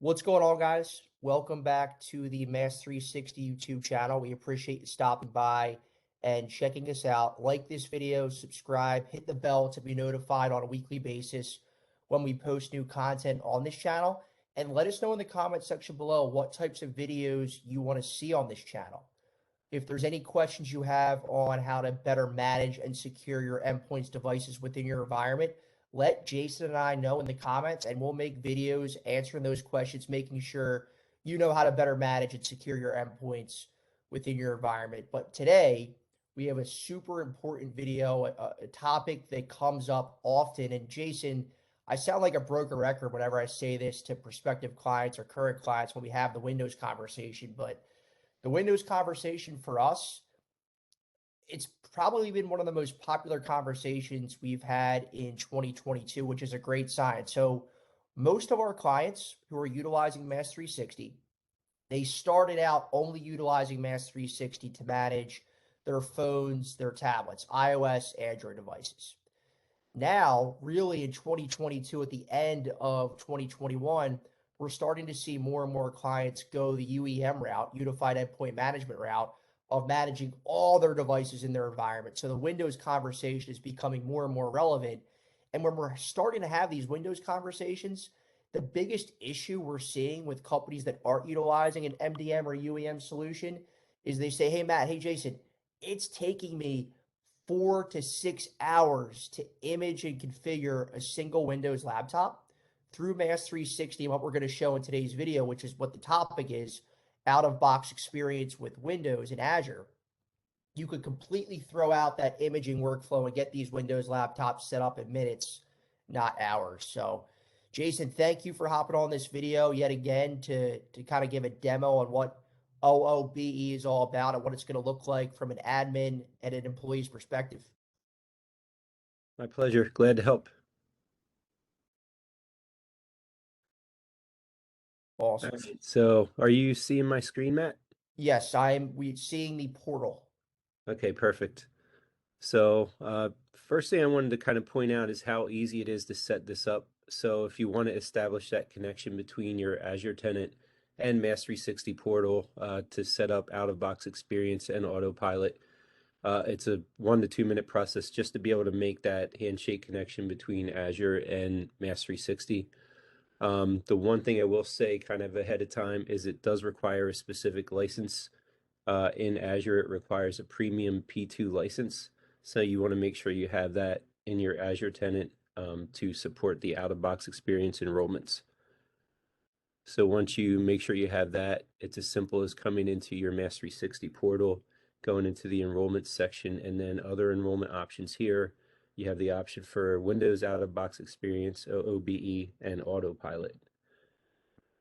What's going on, guys? Welcome back to the MaaS360 YouTube channel. We appreciate you stopping by and checking us out. Like this video, subscribe, hit the bell to be notified on a weekly basis when we post new content on this channel. And let us know in the comment section below what types of videos you want to see on this channel. If there's any questions you have on how to better manage and secure your endpoints devices within your environment, let Jason and I know in the comments, and we'll make videos answering those questions, making sure you know how to better manage and secure your endpoints within your environment. But today, we have a super important video, a topic that comes up often. And Jason, I sound like a broken record whenever I say this to prospective clients or current clients when we have the Windows conversation, but the Windows conversation for us, it's probably been one of the most popular conversations we've had in 2022, which is a great sign. So most of our clients who are utilizing MaaS360, they started out only utilizing MaaS360 to manage their phones, their tablets, iOS, Android devices. Now, really in 2022, at the end of 2021, we're starting to see more and more clients go the UEM route, Unified Endpoint Management route, of managing all their devices in their environment. So the Windows conversation is becoming more and more relevant. And when we're starting to have these Windows conversations, the biggest issue we're seeing with companies that aren't utilizing an MDM or UEM solution is they say, hey, Matt, hey, Jason, it's taking me 4 to 6 hours to image and configure a single Windows laptop through MaaS360. And what we're going to show in today's video, which is what the topic is, out-of-box experience with Windows and Azure, you could completely throw out that imaging workflow and get these Windows laptops set up in minutes, not hours. So, Jason, thank you for hopping on this video yet again to kind of give a demo on what OOBE is all about and what it's going to look like from an admin and an employee's perspective. My pleasure. Glad to help. Awesome. All right. So are you seeing my screen, Matt? Yes, we're seeing the portal. Okay, perfect. So first thing I wanted to kind of point out is how easy it is to set this up. So if you want to establish that connection between your Azure tenant and MaaS360 portal to set up out-of-box experience and autopilot, it's a 1 to 2 minute process just to be able to make that handshake connection between Azure and MaaS360. The one thing I will say kind of ahead of time is it does require a specific license. In Azure, it requires a premium P2 license. So you want to make sure you have that in your Azure tenant to support the out-of-box experience enrollments. So once you make sure you have that, it's as simple as coming into your MaaS360 portal, going into the enrollment section, and then other enrollment options here. You have the option for Windows out-of-box experience, OOBE, and autopilot.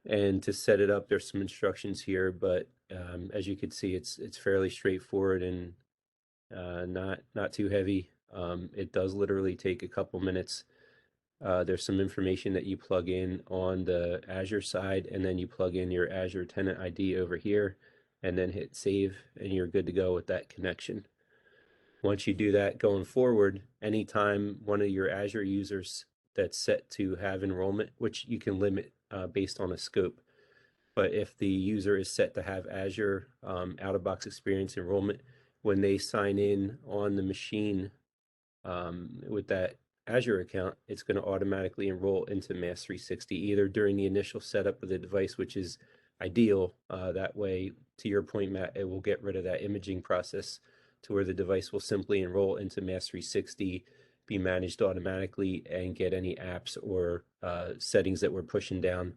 And to set it up, there's some instructions here, but as you can see, it's fairly straightforward and not too heavy. It does literally take a couple minutes. There's some information that you plug in on the Azure side, and then you plug in your Azure tenant ID over here, and then hit save, and you're good to go with that connection. Once you do that going forward, anytime one of your Azure users that's set to have enrollment, which you can limit based on a scope, but if the user is set to have Azure out-of-box experience enrollment, when they sign in on the machine with that Azure account, it's going to automatically enroll into MaaS360 either during the initial setup of the device, which is ideal. That way, to your point, Matt, it will get rid of that imaging process to where the device will simply enroll into MaaS360, be managed automatically, and get any apps or settings that we're pushing down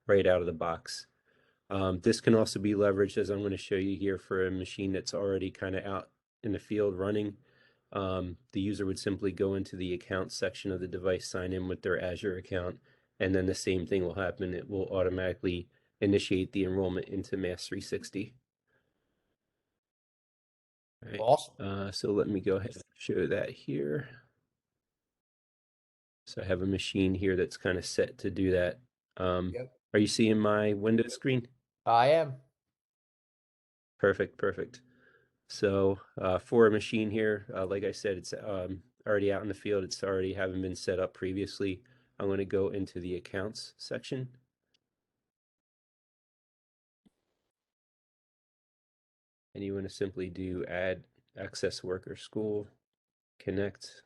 right out of the box. This can also be leveraged, as I'm going to show you here, for a machine that's already kind of out in the field running. The user would simply go into the account section of the device, sign in with their Azure account, and then the same thing will happen. It will automatically initiate the enrollment into MaaS360. All right. Awesome. So let me go ahead and show that here. So I have a machine here that's kind of set to do that. Yep. Are you seeing my Windows screen? I am. Perfect, perfect. So for a machine here, like I said, it's already out in the field. It's already having been set up previously. I'm going to go into the accounts section. and you want to simply do add access worker school, connect.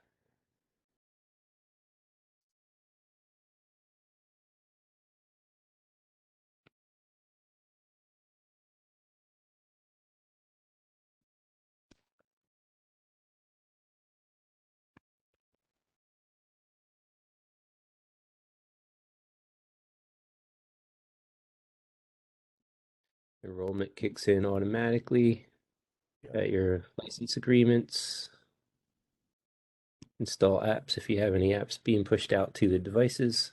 Enrollment kicks in automatically. Got your license agreements. Install apps if you have any apps being pushed out to the devices.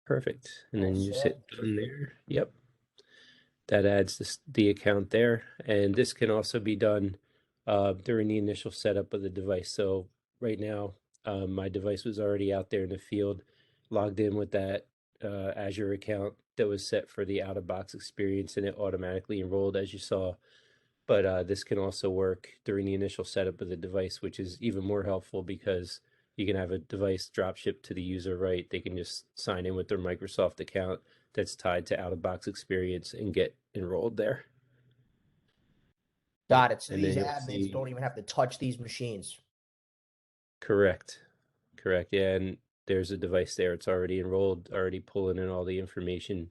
Perfect. And All then you just set. hit done there. Yep. That adds the account there. And this can also be done during the initial setup of the device. So right now, my device was already out there in the field, logged in with that Azure account that was set for the out-of-box experience, and it automatically enrolled, as you saw. But this can also work during the initial setup of the device, which is even more helpful because you can have a device drop ship to the user, right? They can just sign in with their Microsoft account that's tied to out-of-box experience and get enrolled there. Yep. Got it. So And then these you'll admins see, don't even have to touch these machines. correct, correct. Yeah, and there's a device there. It's already enrolled, already pulling in all the information.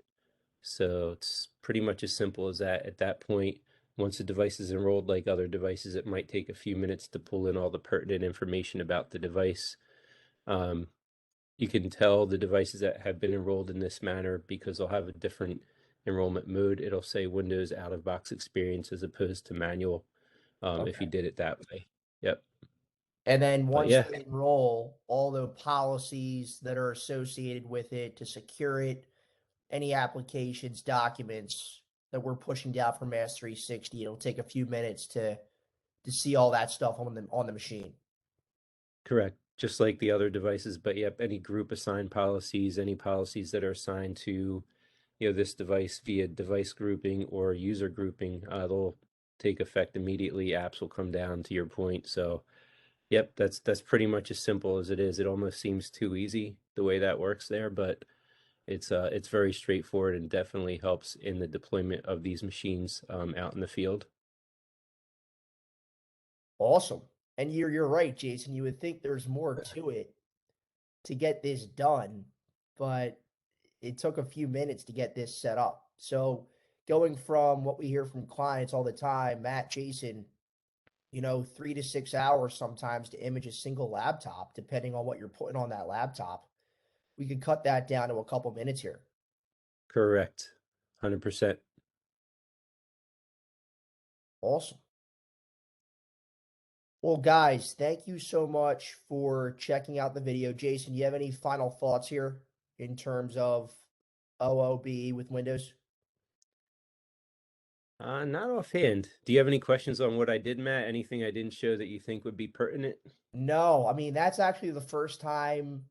So it's pretty much as simple as that. At that point, once the device is enrolled, like other devices, it might take a few minutes to pull in all the pertinent information about the device. Um, you can tell the devices that have been enrolled in this manner because they'll have a different enrollment mode. It'll say Windows out of box experience as opposed to manual if you Okay. did it that way. Yep. And then But once yeah, they enroll, all the policies that are associated with it to secure it, any applications, documents that we're pushing down from MaaS360, it'll take a few minutes to see all that stuff on the machine. correct. Just like the other devices, but yep, any group assigned policies, any policies that are assigned to this device via device grouping or user grouping, they'll take effect immediately. Apps will come down to your point. So, yep, that's pretty much as simple as it is. It almost seems too easy the way that works there, but it's very straightforward and definitely helps in the deployment of these machines out in the field. Awesome. And you're right, Jason. You would think there's more to it to get this done, but it took a few minutes to get this set up. So going from what we hear from clients all the time, Matt, Jason, 3 to 6 hours sometimes to image a single laptop, depending on what you're putting on that laptop. We could cut that down to a couple minutes here. Correct. 100%. Awesome. Well, guys, thank you so much for checking out the video. Jason, you have any final thoughts here in terms of OOBE with Windows? Not offhand. Do you have any questions on what I did, Matt? Anything I didn't show that you think would be pertinent? No, I mean, that's actually the first time.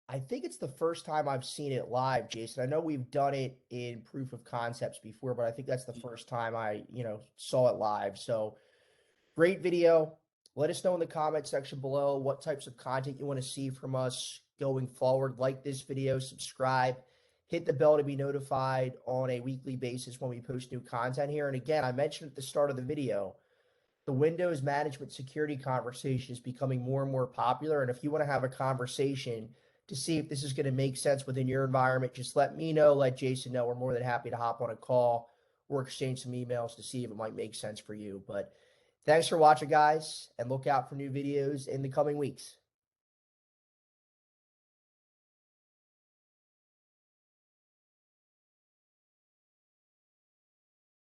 I think it's the first time I've seen it live, Jason. I know we've done it in proof of concepts before, but I think that's the first time I, saw it live. So great video. Let us know in the comment section below what types of content you want to see from us going forward. Like this video, subscribe, hit the bell to be notified on a weekly basis when we post new content here. And again, I mentioned at the start of the video, the Windows management security conversation is becoming more and more popular. And if you want to have a conversation to see if this is going to make sense within your environment, just let me know, let Jason know. We're more than happy to hop on a call or exchange some emails to see if it might make sense for you. But thanks for watching, guys, and look out for new videos in the coming weeks.